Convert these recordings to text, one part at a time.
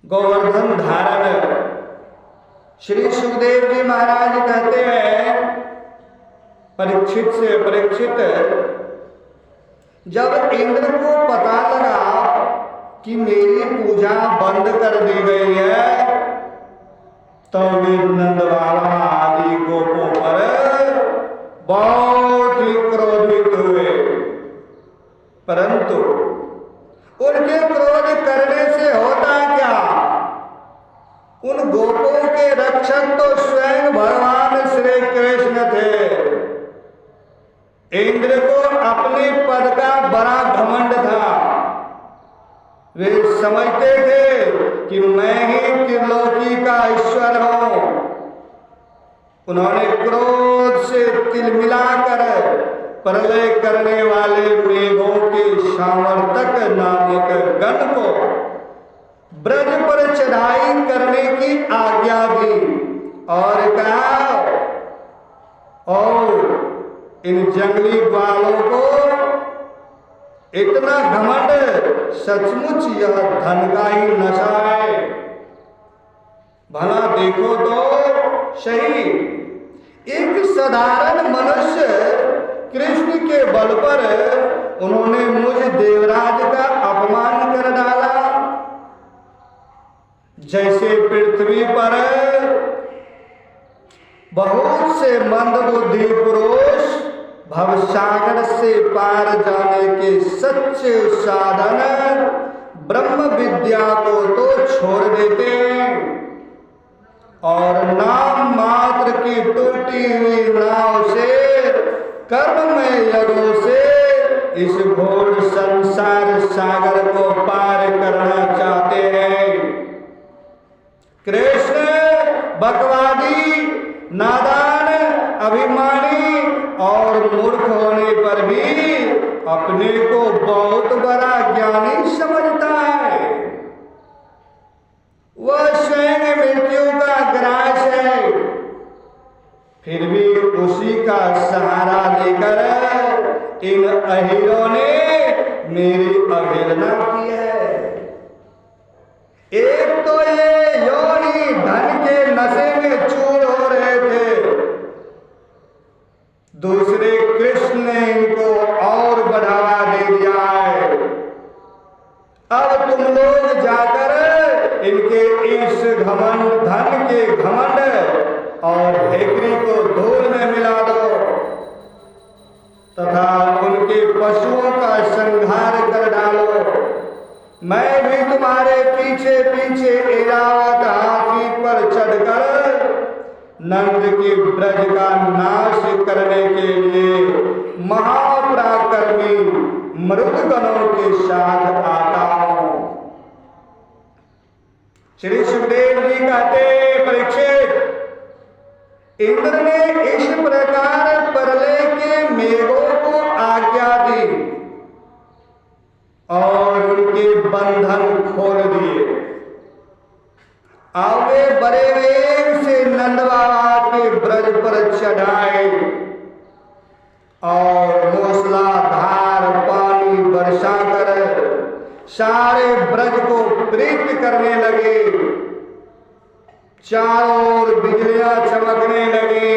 गोवर्धन धारण। श्री सुखदेव जी महाराज कहते हैं परीक्षित से, परीक्षित जब इंद्र को पता लगा कि मेरी पूजा बंद कर दी गई है तो वे नंदबाबा आदि गोपों पर बहुत ही क्रोधित हुए, परंतु उनके क्रोध करने से होता क्या? उन गोपों के रक्षक तो स्वयं भगवान श्री कृष्ण थे। इंद्र को अपने पद का बड़ा घमंड था। वे समझते थे कि मैं ही त्रिलोकी का ईश्वर हूं। उन्होंने क्रोध से तिलमिलाकर प्रलय करने वाले मेघों के सामर्थक नामक गण को ब्रज पर चढ़ाई करने की आज्ञा दी और कहा, और इन जंगली ग्वालों को इतना घमंड, सचमुच यह धन का ही नशा है। भला देखो तो सही, एक साधारण मनुष्य कृष्ण के बल पर उन्होंने मुझ देवराज का अपमान कर डाला। जैसे पृथ्वी पर बहुत से मंदबुद्धि पुरुष भवसागर से पार जाने के सच्चे साधन ब्रह्म विद्या को तो छोड़ देते हैं और नाम मात्र की टूटी हुई नाव से, कर्ममय यज्ञों से इस घोर संसार सागर को पार करना चाहते हैं। कृष्ण बकवादी, नादान, अभिमानी और मूर्ख होने पर भी अपने को बहुत बड़ा ज्ञानी समझता है। वह स्वयं मृत्यु का ग्रास है, फिर भी उसी का सहारा लेकर इन अहीरों ने मेरी अवहेलना की है। एक तो ये योनि धन के नशे में चूर हो रहे थे, दूसरे कृष्ण ने इनको और बढ़ावा दे दिया है। अब तुम लोग जाकर इनके इस घमंड, धन के घमंड और हेकरी को धूल में मिला दो तथा उनके पशुओं का संहार कर डालो। मैं भी तुम्हारे पीछे पीछे ऐरावत हाथी पर चढ़कर नंद के ब्रज का नाश करने के लिए महापराक्रमी मृदगणों के साथ आता हूं। श्री सुखदेव जी कहते, परीक्षित, इंद्र ने इस प्रकार प्रलय के मेघों को आज्ञा दी और उनके बंधन खोल दिए। अब वे बड़े वेग से नंद बाबा के ब्रज पर चढ़ाए और मूसलाधार पानी बरसा कर सारे ब्रज को प्रीत करने लगे। चारों ओर बिजलियां चमकने लगी,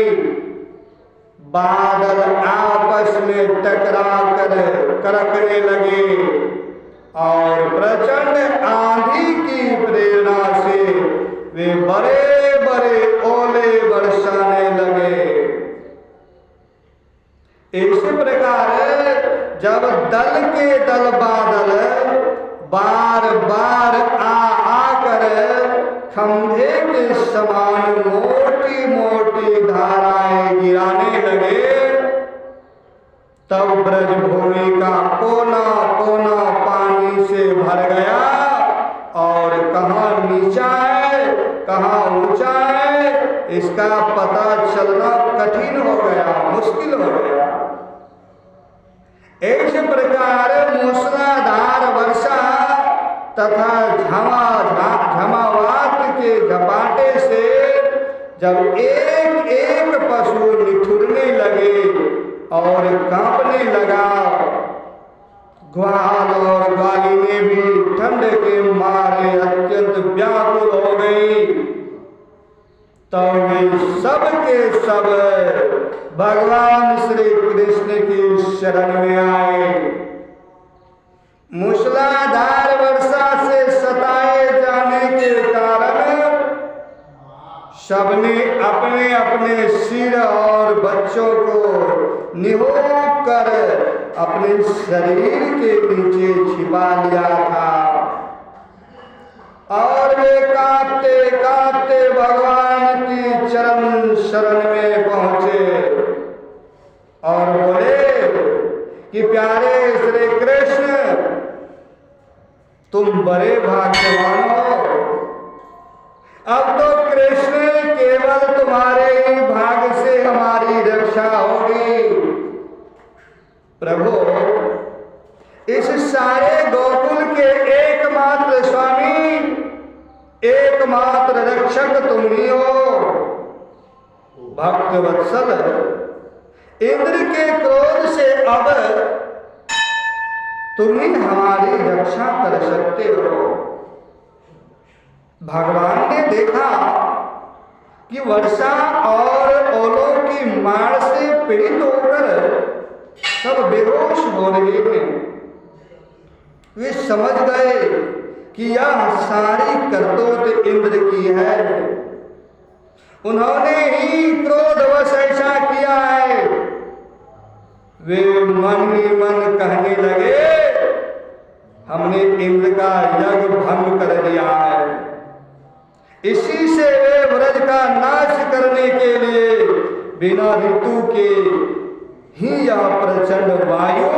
बादल आपस में टकरा कर कड़कने लगे और प्रचंड आंधी की प्रेरणा से वे बड़े बड़े ओले बरसाने लगे। इस प्रकार जब दल के दल बादल बार बार आकर खंभे के समान मोटी मोटी धाराएं गिराने लगे, तब ब्रजभूमि का कोना कोना पानी से भर गया और कहाँ नीचा है कहाँ ऊंचा है इसका पता चलना कठिन हो गया, मुश्किल हो गया। इस प्रकार मूसलाधार वर्षा तथा झमावात के झपाटे से जब एक एक पशु निठुरने लगे और कांपने लगा, ग्वाल और ग्वालिनी भी ठंड के मारे अत्यंत व्याकुल तो वे सब के सब भगवान श्री कृष्ण की शरण में आए। मूसलाधार वर्षा से सताए जाने के कारण सबने अपने अपने सिर और बच्चों को निहोक कर अपने शरीर के नीचे छिपा लिया था और वे कांपते कांपते भगवान की चरण शरण में पहुंचे और बोले कि प्यारे श्री कृष्ण, तुम बड़े भाग्यवान हो। अब तो कृष्ण केवल तुम्हारे ही भाग से हमारी रक्षा होगी। प्रभु, इस सारे गोकुल के एकमात्र स्वामी, एकमात्र रक्षक तुम ही हो। भक्त वत्सल, इंद्र के क्रोध से अब तुम ही हमारी रक्षा कर सकते हो। भगवान ने देखा कि वर्षा और ओलों की मार से पीड़ित होकर सब बेहोश हो रहे हैं। वे समझ गए कि यह सारी करतूत इंद्र की है। उन्होंने ही क्रोधवश ऐसा किया है। वे मन ही मन कहने लगे, हमने इंद्र का यज्ञ भंग कर दिया है। इसी से वे व्रज का नाश करने के लिए बिना ऋतु के ही यह प्रचंड वायु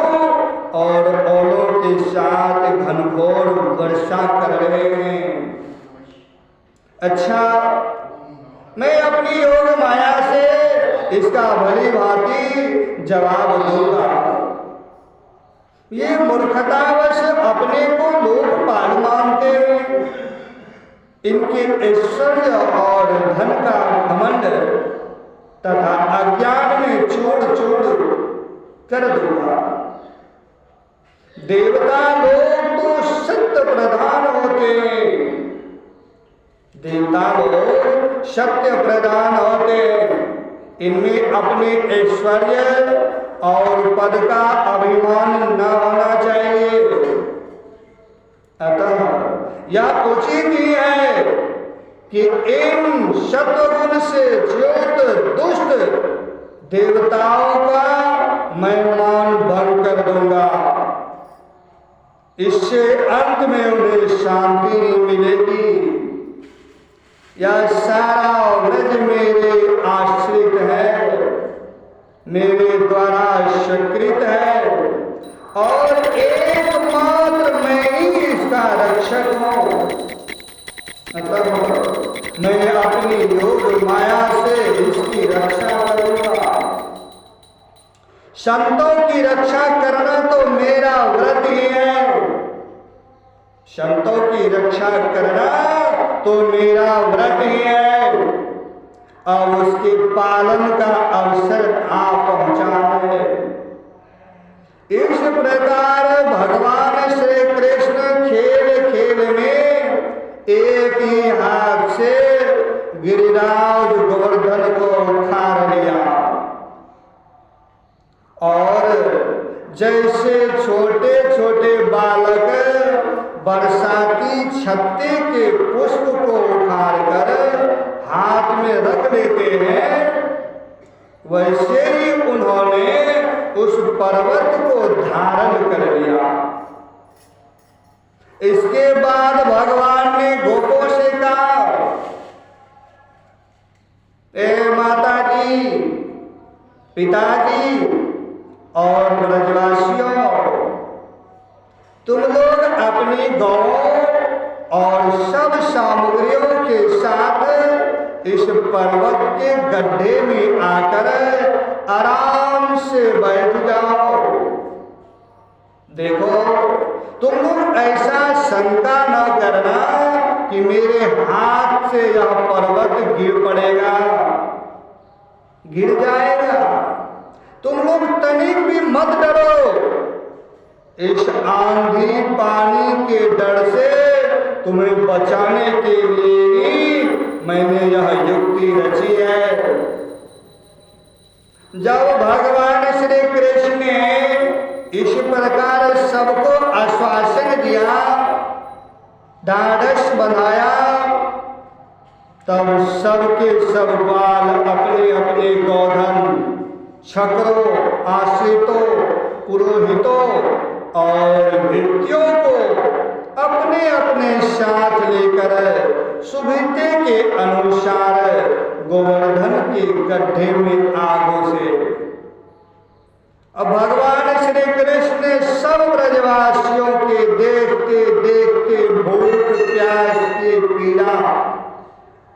और ओलों के साथ घनघोर वर्षा कर रहे हैं। अच्छा, मैं अपनी योग माया से इसका भली भांति जवाब दूंगा। ये मूर्खतावश अपने को लोकपाल मानते हैं। इनके ऐश्वर्य और धन का घमंड तथा अज्ञान में चूड़ चूड़ कर दूंगा। देवता लोग तो सत्य प्रधान होते हैं। देवता लोग सत्य प्रधान होते हैं। इनमें अपने ऐश्वर्य और पद का अभिमान न होना चाहिए। अतः यह उचित ही है कि इन सत्वगुण से ज्योत दुष्ट देवताओं का मैं मान भंग कर दूंगा। इससे अंत में उन्हें शांति मिलेगी। यह सारा व्रज मेरे आश्रित है, मेरे द्वारा स्वीकृत है और एकमात्र मैं ही इसका रक्षक हूँ। अतः मैं अपनी योग माया से इसकी रक्षा करूंगा। संतों की रक्षा करना तो मेरा व्रत ही है। संतों की रक्षा करना तो मेरा व्रत ही है। अब उसके पालन का अवसर आ पहुंचा है। इस प्रकार भगवान श्री कृष्ण खेल खेल में एक ही हाथ से गिरिराज गोवर्धन को उखाड़ लिया और जैसे छोटे छोटे बालक बरसाती छत्ते के पुष्प को उखाड़कर हाथ में रख लेते हैं, वैसे ही उन्होंने उस पर्वत को धारण कर लिया। इसके बाद भगवान ने गोपों से कहा, ए माता जी, पिताजी और ब्रजवासियों, तुम लोग अपनी गौ और सब सामग्रियों के साथ इस पर्वत के गड्ढे में आकर आराम से बैठ जाओ। देखो, तुम लोग ऐसा शंका न करना कि मेरे हाथ से यह पर्वत गिर पड़ेगा, गिर जाएगा। तुम लोग तनिक भी मत डरो। इस आंधी पानी के डर से तुम्हें बचाने के लिए ही मैंने यह युक्ति रची कलश बंधाया, तब सबके सब ग्वाल अपने अपने गोधन, छकरों, आश्रितों, पुरोहितों और भृत्यों को अपने अपने साथ लेकर सुविधि के अनुसार गोवर्धन के गड्ढे में आग से। अब भगवान श्री कृष्ण ने सब ब्रजवासियों के देखते देखते भूख प्यास की पीड़ा,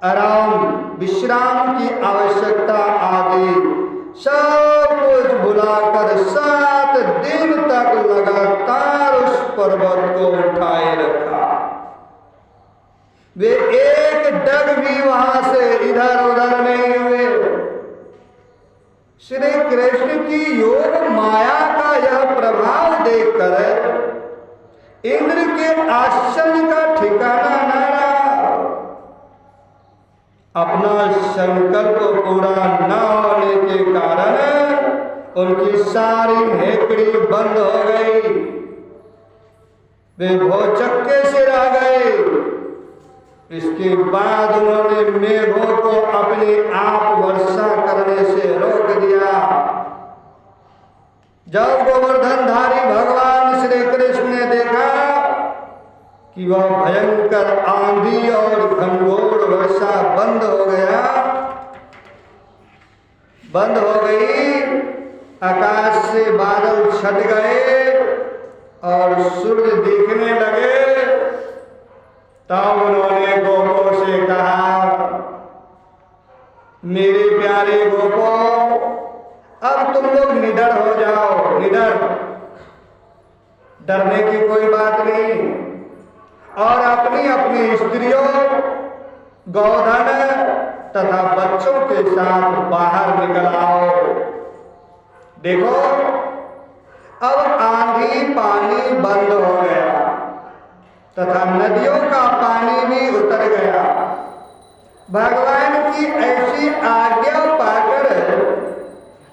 आराम विश्राम की आवश्यकता आदि सब कुछ भुलाकर 7 दिन तक लगातार उस पर्वत को उठाए रखा। वे एक डग भी वहां से इधर उधर नहीं हुए। श्री कृष्ण की योग माया का यह प्रभाव देखकर इंद्र के आश्चर्य का ठिकाना न रहा। अपना संकल्प पूरा न होने के कारण उनकी सारी हेकड़ी बंद हो गई। वे भौचक्के से रह गए। इसके बाद उन्होंने मेघों को अपने आप वर्षा करने से रोक दिया। जब गोवर्धनधारी भगवान श्री कृष्ण ने देखा कि वह भयंकर आंधी और घनघोर वर्षा बंद हो गई, आकाश से बादल छट गए और सूर्य दिखने लगे, तब उन्होंने गोपों से कहा, मेरे प्यारे गोपों, अब तुम लोग निडर हो जाओ। निडर, डरने की कोई बात नहीं, और अपनी अपनी स्त्रियों, गोधन तथा बच्चों के साथ बाहर निकल आओ। देखो, अब आंधी पानी बंद हो गया तथा नदियों का पानी भी उतर गया। भगवान की ऐसी आज्ञा पाकर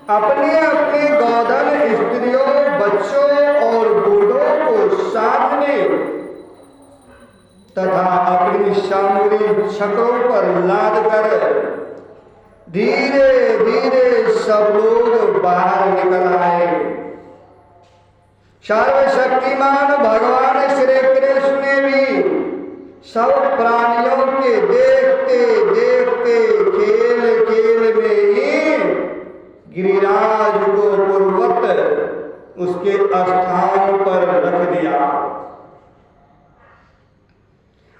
अपने अपने गोधन स्त्रियों, बच्चों और बूढ़ों को साथ में तथा अपनी सामग्री छकरों पर लाद कर धीरे धीरे सब लोग बाहर निकल आए। सर्वशक्तिमान भगवान श्री कृष्ण ने भी सब प्राणियों के देखते देखते खेल खेल में ही गिरिराज को पूर्वत उसके स्थान पर रख दिया।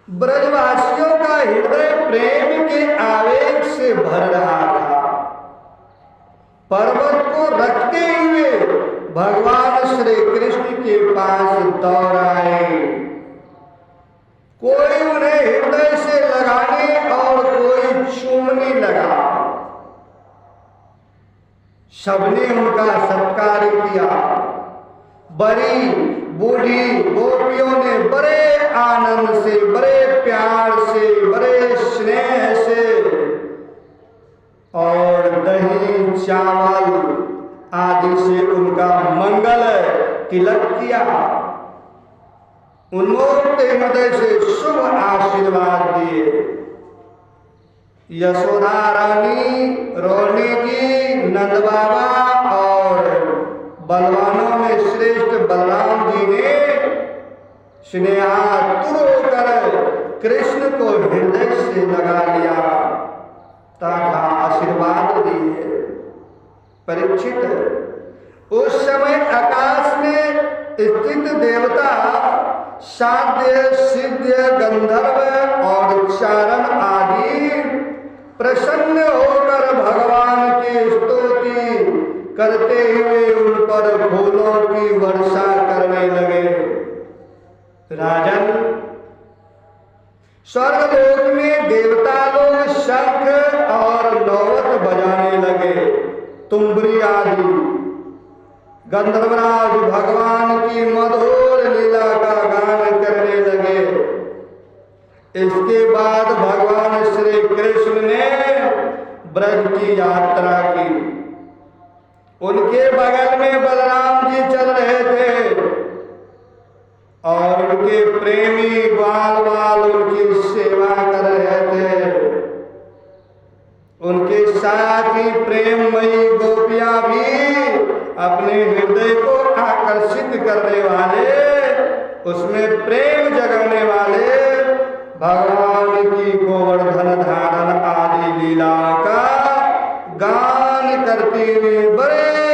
ब्रजवासियों का हृदय प्रेम के आवेग से भर रहा था। पर्वत को रखते हुए भगवान श्री कृष्ण के पास दौड़ आए। कोई उन्हें हृदय से लगाने और कोई चूमने लगा। सबने उनका सत्कार किया। बड़ी बूढ़ी गोपियों ने बड़े आनंद से, बड़े प्यार से, बड़े स्नेह से और दही चावल आदि से उनका मंगल तिलक किया। उन्मोक्त हृदय से शुभ आशीर्वाद दिए। यशोदा रानी, रोने की, नंद बाबा और बलवानों में श्रेष्ठ बलराम जी ने स्नेहातुर होकर कृष्ण को हृदय से लगा लिया तथा आशीर्वाद दिए। परीक्षित, उस समय आकाश में स्थित देवता, साध्य, सिद्ध, गंधर्व और चारण आदि प्रसन्न होकर भगवान की स्तुति करते हुए उन पर फूलों की वर्षा करने लगे। राजन, स्वर्गलोक में देवता लोग शंख और नौवत बजाने लगे, तुम्बरी आदि। गंधर्वराज भगवान की मधुर लीला का गान करने लगे। इसके बाद भगवान श्री कृष्ण ने ब्रज की यात्रा की। उनके बगल में बलराम जी चल रहे थे और उनके प्रेमी ग्वाल वाल उनकी बताया कि प्रेममयी गोपियां भी अपने हृदय को आकर्षित करने वाले, उसमें प्रेम जगाने वाले भगवान की गोवर्धन धारण आदि लीला का गान करती हुई बड़े